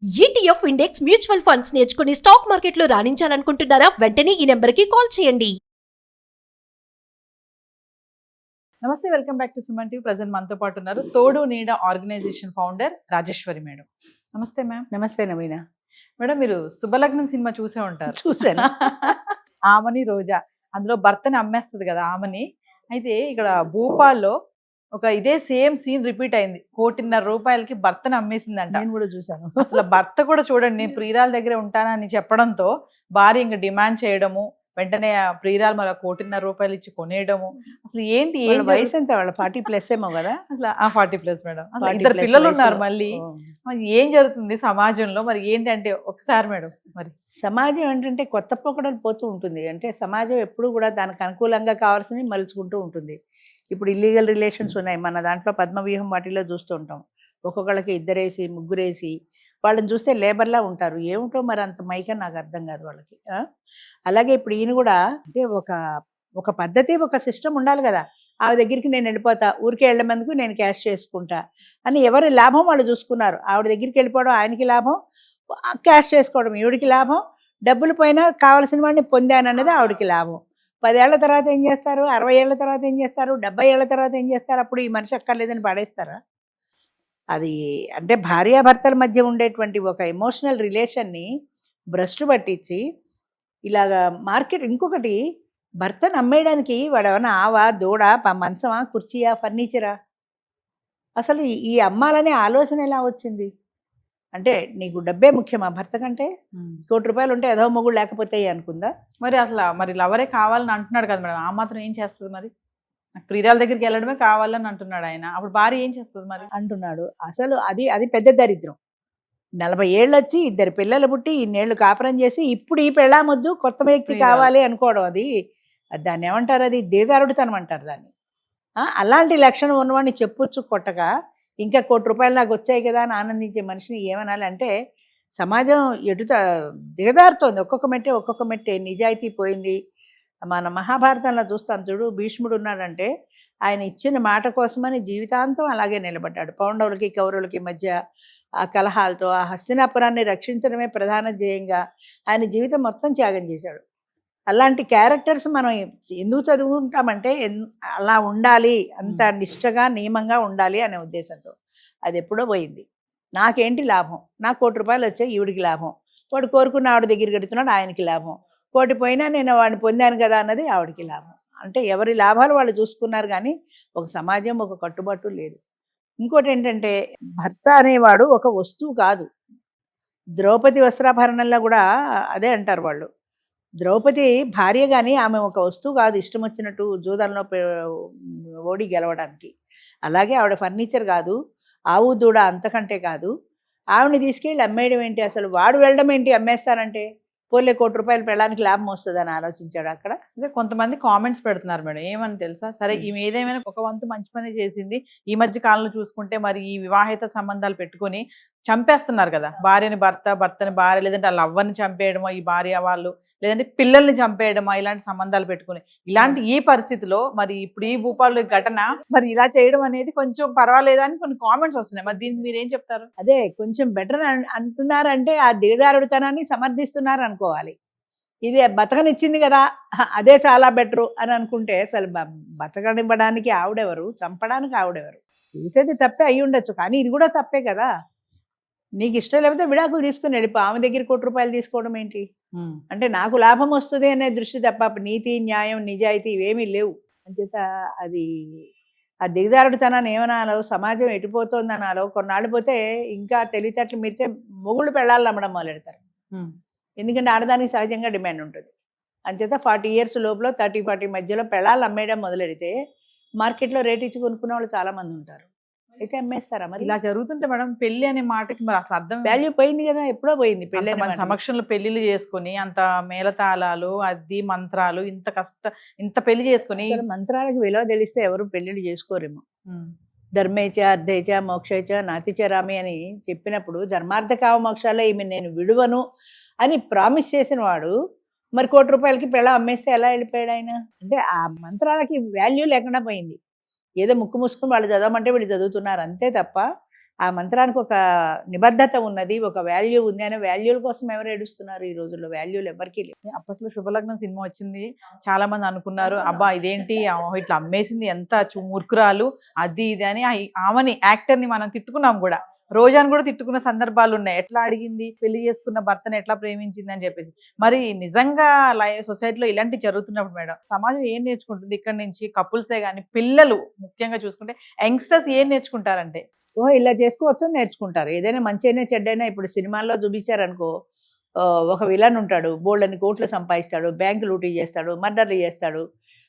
ETF index mutual funds నేర్చుకుని stock మార్కెట్లో రాణించాలనుకుంటున్నారా? వెంటనే ఈ నెంబర్కి కాల్ చేయండి. నమస్తే, welcome back to Suman TV. Present మనతో పాటు ఉన్నారు తోడు నీడ ఆర్గనైజేషన్ ఫౌండర్ రాజేశ్వరి మేడం. నమస్తే మ్యామ్. నమస్తే నవీన. మేడం, మీరు శుభలగ్నం సినిమా చూసే ఉంటారు. చూశాను. ఆమని రోజా, అందులో భర్తని అమ్మేస్తుంది కదా ఆమని. అయితే ఇక్కడ భూపాల్లో ఒక ఇదే సేమ్ సీన్ రిపీట్ అయింది. ₹1,50,00,000కి భర్తను అమ్మేసిందంట. నేను కూడా చూసాను. అసలు భర్త కూడా చూడండి, నేను ప్రియురాల దగ్గరే ఉంటానని చెప్పడంతో భార్య ఇంకా డిమాండ్ చేయడము, వెంటనే ఆ ప్రియురాలు మరి ₹1,50,00,000 ఇచ్చి కొనేయడము. అసలు ఏంటి ఏం వయసు ఎంత వాళ్ళ 40+ ఏమో కదా. అసలు 40+ మేడం. అసలు 40+ ఇద్దరు పిల్లలు ఉన్నారు. వయసులో. మళ్ళీ మరి ఏం జరుగుతుంది సమాజంలో? మరి ఏంటంటే ఒకసారి మేడం, మరి సమాజం ఏంటంటే కొత్త పొక్కడలు పోతూ ఉంటుంది. అంటే సమాజం ఎప్పుడు కూడా దానికి అనుకూలంగా కావాల్సినవి మలుచుకుంటూ ఉంటుంది. ఇప్పుడు ఇల్లీగల్ రిలేషన్స్ ఉన్నాయి. మన దాంట్లో పద్మవ్యూహం వాటిలో చూస్తూ ఉంటాం. ఒక్కొక్కళ్ళకి 2 ముగ్గురేసి వాళ్ళని చూస్తే లేబర్లా ఉంటారు. ఏమిటో మరి అంత మైకా నాకు అర్థం కాదు వాళ్ళకి. అలాగే ఇప్పుడు ఈయన కూడా అంటే ఒక పద్ధతి, ఒక సిస్టమ్ ఉండాలి కదా. ఆవిడ దగ్గరికి నేను వెళ్ళిపోతా, ఊరికే వెళ్ళమందుకు నేను క్యాష్ చేసుకుంటా అని ఎవరి లాభం వాళ్ళు చూసుకున్నారు. ఆవిడ దగ్గరికి వెళ్ళిపోవడం ఆయనకి లాభం, క్యాష్ చేసుకోవడం ఈవిడికి లాభం, డబ్బులు పోయినా కావాల్సిన వాడిని పొందానన్నది ఆవిడకి లాభం. 10 ఏళ్ల తర్వాత ఏం చేస్తారు, 60 ఏళ్ల తర్వాత ఏం చేస్తారు, 70 ఏళ్ల తర్వాత ఏం చేస్తారు? అప్పుడు ఈ మనిషి అక్కర్లేదని పడేస్తారా? అది అంటే భార్యాభర్తల మధ్య ఉండేటువంటి ఒక ఎమోషనల్ రిలేషన్ని భ్రష్టు పట్టించి ఇలాగా మార్కెట్. ఇంకొకటి, భర్తను అమ్మేయడానికి వాడు ఏమైనా ఆవా, దూడ, మంచమా, కుర్చీయా, ఫర్నిచరా? అసలు ఈ అమ్మాలనే ఆలోచన ఎలా వచ్చింది? అంటే నీకు డబ్బే ముఖ్యమా భర్త కంటే? ₹1,00,00,000 ఉంటే ఏదో మొగుడు లేకపోతే అనుకుందా? మరి అసలు మరి లవరే కావాలని అంటున్నాడు కదా మేడం, ఆ మాత్రం ఏం చేస్తుంది మరి? నాకు ప్రియురాల దగ్గరికి వెళ్ళడమే కావాలని అంటున్నాడు ఆయన. అప్పుడు భార్య ఏం చేస్తుంది మరి అంటున్నాడు. అసలు అది పెద్ద దరిద్రం. 40 ఏళ్ళు వచ్చి 2 పిల్లలు పుట్టి ఇన్నేళ్ళు కాపురం చేసి ఇప్పుడు ఈ పెళ్ళామొద్దు, కొత్త వ్యక్తి కావాలి అనుకోవడం, అది దాన్ని ఏమంటారు? అది దిగజారుడుతనం అంటారు దాన్ని. అలాంటి లక్షణం ఉన్నవాడిని చెప్పొచ్చు కొట్టగా, ఇంకా ₹1,00,00,000 నాకు వచ్చాయి కదా అని ఆనందించే మనిషిని ఏమనాలి? అంటే సమాజం దిగజారుతోంది. ఒక్కొక్క మెట్టే నిజాయితీ పోయింది. మన మహాభారతంలో చూస్తాం చూడు, భీష్ముడు ఉన్నాడంటే ఆయన ఇచ్చిన మాట కోసమని జీవితాంతం అలాగే నిలబడ్డాడు. పాండవులకి కౌరవులకి మధ్య ఆ కలహాలతో ఆ హస్తినాపురాన్ని రక్షించడమే ప్రధాన ధ్యేయంగా ఆయన జీవితం మొత్తం త్యాగం చేశాడు. అలాంటి క్యారెక్టర్స్ మనం ఎందుకు చదువుకుంటామంటే అలా ఉండాలి, అంత నిష్టగా నియమంగా ఉండాలి అనే ఉద్దేశంతో. అది ఎప్పుడో పోయింది. నాకేంటి లాభం, నాకు ₹1,00,00,000 వచ్చాయి, ఈవిడికి లాభం, వాడు కోరుకున్న ఆవిడ దగ్గర కడుతున్నాడు, ఆయనకి లాభం, కోటి పోయినా నేను వాడిని పొందాను కదా అన్నది ఆవిడకి లాభం. అంటే ఎవరి లాభాలు వాళ్ళు చూసుకున్నారు, కానీ ఒక సమాజం, ఒక కట్టుబాటు లేదు. ఇంకోటి ఏంటంటే భర్త అనేవాడు ఒక వస్తువు కాదు. ద్రౌపది వస్త్రాభరణంలో కూడా అదే అంటారు వాళ్ళు. ద్రౌపది భార్య కానీ ఆమె ఒక వస్తువు కాదు, ఇష్టం వచ్చినట్టు జూదంలో ఓడి గెలవడానికి. అలాగే ఆవిడ ఫర్నిచర్ కాదు, ఆవు దూడ అంతకంటే కాదు. ఆవిడని తీసుకెళ్ళి అమ్మేయడం ఏంటి? అసలు వాడు వెళ్ళడం ఏంటి అమ్మేస్తానంటే? పోలే ₹1,00,00,000 పెళ్ళడానికి లాభం వస్తుందని ఆలోచించాడు అక్కడ. అదే కొంతమంది కామెంట్స్ పెడుతున్నారు మేడం, ఏమని తెలుసా? సరే ఈమె ఏదేమైనా ఒక వంతు మంచి పని చేసింది. ఈ మధ్య కాలంలో చూసుకుంటే మరి ఈ వివాహిత సంబంధాలు పెట్టుకొని చంపేస్తున్నారు కదా, భార్యని భర్త, భర్తని భార్య, లేదంటే వాళ్ళ అవ్వని చంపేయడమో ఈ భార్య వాళ్ళు, లేదంటే పిల్లల్ని చంపేయడమో, ఇలాంటి సంబంధాలు పెట్టుకుని. ఇలాంటి ఈ పరిస్థితిలో మరి ఇప్పుడు ఈ భూపాలు ఘటన మరి ఇలా చేయడం అనేది కొంచెం పర్వాలేదా అని కొన్ని కామెంట్స్ వస్తున్నాయి. మరి దీనికి మీరు ఏం చెప్తారు? అదే కొంచెం బెటర్ అంటున్నారంటే ఆ దిగజారుడుతనాన్ని సమర్థిస్తున్నారు అనుకోవాలి. ఇది బతకనిచ్చింది కదా, అదే చాలా బెటరు అని అనుకుంటే అసలు బతకనివ్వడానికి ఆవిడెవరు, చంపడానికి ఆవిడెవరు? చేసేది తప్పే అయి ఉండొచ్చు, కానీ ఇది కూడా తప్పే కదా. నీకు ఇష్టం లేకపోతే విడాకులు తీసుకుని వెళ్ళిపో. ఆమె దగ్గర ₹1,00,00,000 తీసుకోవడం ఏంటి? అంటే నాకు లాభం వస్తుంది అనే దృష్టి తప్ప నీతి, న్యాయం, నిజాయితీ ఇవేమీ లేవు. అంచేత అది ఆ దిగజారుడుతనాన్ని ఏమనాలో, సమాజం ఎటుపోతుంది అనాలో. కొన్నాళ్ళు పోతే ఇంకా తెలివితేటలు మీరితే మొగుళ్ళు పెళ్ళాలని నమ్మడం మొదలెడతారు. ఎందుకంటే ఆడదానికి సహజంగా డిమాండ్ ఉంటుంది. అంచేత 40 years లోపల 30-40 మధ్యలో పెళ్ళాలు అమ్మేయడం మొదలెడితే మార్కెట్లో రేట్ ఇచ్చి కొనుక్కునే వాళ్ళు చాలా మంది ఉంటారు. అయితే అమ్మేస్తారా మరి? ఇలా జరుగుతుంటే మేడం, పెళ్లి అనే మాటకి మరి అసలు అర్థం వాల్యూ పోయింది కదా, ఎప్పుడో పోయింది. పెళ్ళి మన సమక్షంలో పెళ్లిళ్ళు చేసుకుని అంత మేళతాళాలు, అద్ది మంత్రాలు, ఇంత పెళ్లి చేసుకుని మంత్రాలకు విలువ తెలిస్తే ఎవరు పెళ్లిళ్ళు చేసుకోరేమో. ధర్మేచ అర్ధేచ మోక్షేచ నాతిచరామి అని చెప్పినప్పుడు ధర్మార్థ కావ మోక్షాల్లో ఈమె నేను విడువను అని ప్రామిస్ చేసిన వాడు మరి ₹1,00,00,000కి పెళ్ళ అమ్మేస్తే ఎలా వెళ్ళిపోయాడు ఆయన? అంటే ఆ మంత్రాలకి వాల్యూ లేకుండా పోయింది. ఏదో ముక్కు మూసుకుని వాళ్ళు చదవమంటే వీళ్ళు చదువుతున్నారు అంతే తప్ప ఆ మంత్రానికి ఒక నిబద్ధత ఉన్నది, ఒక వాల్యూ ఉంది. అనే వాల్యూల కోసం ఎవరు ఏడుస్తున్నారు ఈ రోజుల్లో? వాల్యూలు ఎవరికి లేవు. అప్పట్లో శుభలగ్నం సినిమా వచ్చింది, చాలా మంది అనుకున్నారు అబ్బా ఇదేంటి ఇట్లా అమ్మేసింది, ఎంత మూర్ఖురాలు, అది ఇది అని ఆమెని యాక్టర్ ని మనం తిట్టుకున్నాం కూడా. రోజాను కూడా తిట్టుకున్న సందర్భాలు ఉన్నాయి. ఎట్లా అడిగింది, పెళ్లి చేసుకున్న భర్తను ఎట్లా ప్రేమించింది అని చెప్పేసి. మరి నిజంగా సొసైటీలో ఇలాంటి జరుగుతున్నప్పుడు మేడం సమాజం ఏం నేర్చుకుంటుంది ఇక్కడ నుంచి? కపుల్సే కానీ పిల్లలు ముఖ్యంగా చూసుకుంటే యంగ్స్టర్స్ ఏం నేర్చుకుంటారంటే, ఓ ఇలా చేసుకోవచ్చు నేర్చుకుంటారు. ఏదైనా మంచి అయినా చెడ్డైనా ఇప్పుడు సినిమాల్లో చూపించారనుకో, ఒక విలన్ ఉంటాడు, బోల్డన్ని కోట్లు సంపాదిస్తాడు, బ్యాంకు లూటీ చేస్తాడు, మర్డర్లు చేస్తాడు,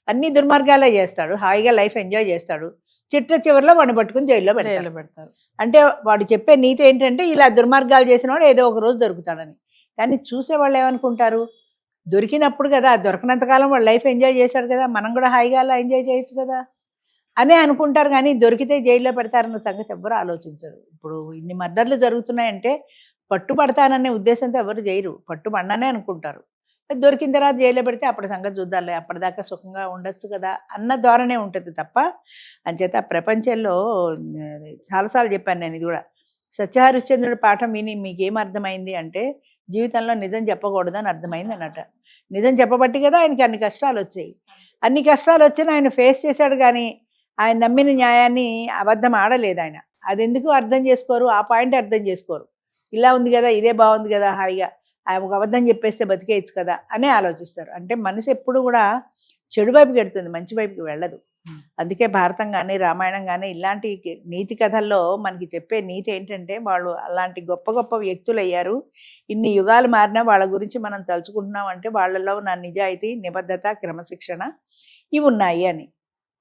అన్ని దుర్మార్గాలే చేస్తాడు, హాయిగా లైఫ్ ఎంజాయ్ చేస్తాడు. చివరిలో వాడిని పట్టుకుని జైల్లో పెడతారు. అంటే వాడు చెప్పే నీతి ఏంటంటే ఇలా దుర్మార్గాలు చేసిన వాడు ఏదో ఒక రోజు దొరుకుతాడని. కానీ చూసేవాళ్ళు ఏమనుకుంటారు, దొరికినప్పుడు కదా, దొరకనంతకాలం వాడు లైఫ్ ఎంజాయ్ చేశాడు కదా, మనం కూడా హాయిగా అలా ఎంజాయ్ చేయొచ్చు కదా అనే అనుకుంటారు. కానీ దొరికితే జైల్లో పెడతారన్న సంగతి ఎవ్వరు ఆలోచించరు. ఇప్పుడు ఇన్ని మర్డర్లు జరుగుతున్నాయంటే పట్టుబడతాననే ఉద్దేశంతో ఎవరు చేయరు, పట్టుబడిననే అనుకుంటారు. దొరికిన తర్వాత జైల్లో పెడితే అప్పటి సంగతి చూద్దాంలే, అప్పటిదాకా సుఖంగా ఉండొచ్చు కదా అన్న ధోరణే ఉంటుంది తప్ప. అంచేత ప్రపంచంలో చాలాసార్లు చెప్పాను నేను ఇది కూడా. సత్యహరిశ్చంద్రుడి పాఠం విని మీకేం అర్థమైంది అంటే, జీవితంలో నిజం చెప్పకూడదని అర్థమైంది అన్నట్ట. నిజం చెప్పబట్టి కదా ఆయనకి అన్ని కష్టాలు వచ్చాయి. అన్ని కష్టాలు వచ్చినా ఆయన ఫేస్ చేశాడు. కానీ ఆయన నమ్మిన న్యాయాన్ని అబద్ధం ఆడలేదు ఆయన. అది ఎందుకు అర్థం చేసుకోరు? ఆ పాయింట్ అర్థం చేసుకోరు. ఇలా ఉంది కదా, ఇదే బాగుంది కదా, హాయిగా ఒక అబద్ధం చెప్పేస్తే బతికేయచ్చు కదా అనే ఆలోచిస్తారు. అంటే మనసు ఎప్పుడు కూడా చెడు వైపుకి వెళ్తుంది, మంచి వైపుకి వెళ్ళదు. అందుకే భారతం కానీ రామాయణం కానీ ఇలాంటి నీతి కథల్లో మనకి చెప్పే నీతి ఏంటంటే, వాళ్ళు అలాంటి గొప్ప గొప్ప వ్యక్తులు అయ్యారు. ఇన్ని యుగాలు మారినా వాళ్ళ గురించి మనం తలుచుకుంటున్నాం అంటే వాళ్ళలో ఉన్న నిజాయితీ, నిబద్ధత, క్రమశిక్షణ ఇవి ఉన్నాయి అని.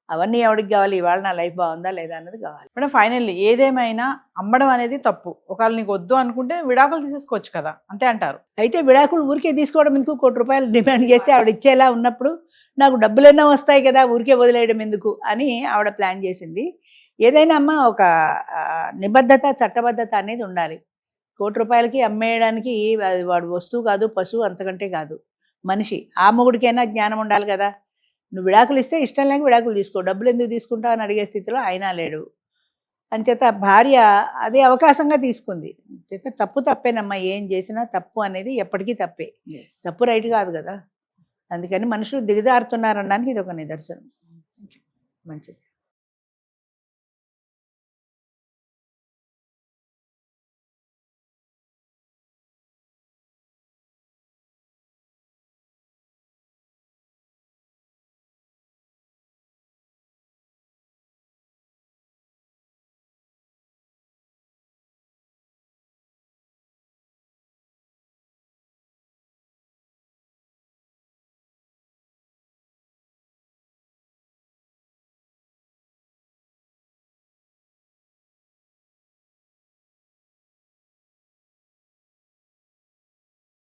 అవన్నీ ఎవరికి కావాలి? ఇవాళ నా లైఫ్ బాగుందా లేదా అన్నది కావాలి. మేడం ఫైనల్లీ ఏదేమైనా అమ్మడం అనేది తప్పు. ఒకవేళ నీకు వద్దు అనుకుంటే విడాకులు తీసేసుకోవచ్చు కదా, అంతే అంటారు. అయితే విడాకులు ఊరికే తీసుకోవడం ఎందుకు? ₹1 డిమాండ్ చేస్తే ఆవిడ ఇచ్చేలా ఉన్నప్పుడు నాకు డబ్బులైనా వస్తాయి కదా, ఊరికే వదిలేయడం ఎందుకు అని ఆవిడ ప్లాన్ చేసింది. ఏదైనా అమ్మ ఒక నిబద్ధత, చట్టబద్ధత అనేది ఉండాలి. ₹1 అమ్మేయడానికి వాడు వస్తువు కాదు, పశువు అంతకంటే కాదు, మనిషి. ఆ మొగుడికైనా జ్ఞానం ఉండాలి కదా. నువ్వు విడాకులు ఇస్తే ఇష్టం లేక విడాకులు తీసుకో, డబ్బులు ఎందుకు తీసుకుంటావు అని అడిగే స్థితిలో అయినా లేడు. అంచేత భార్య అదే అవకాశంగా తీసుకుంది. అంచేత తప్పేనమ్మా, ఏం చేసినా తప్పు అనేది ఎప్పటికీ తప్పే. తప్పు రైట్ కాదు కదా. అందుకని మనుషులు దిగజారుతున్నారనడానికి ఇది ఒక నిదర్శనం. మంచిది.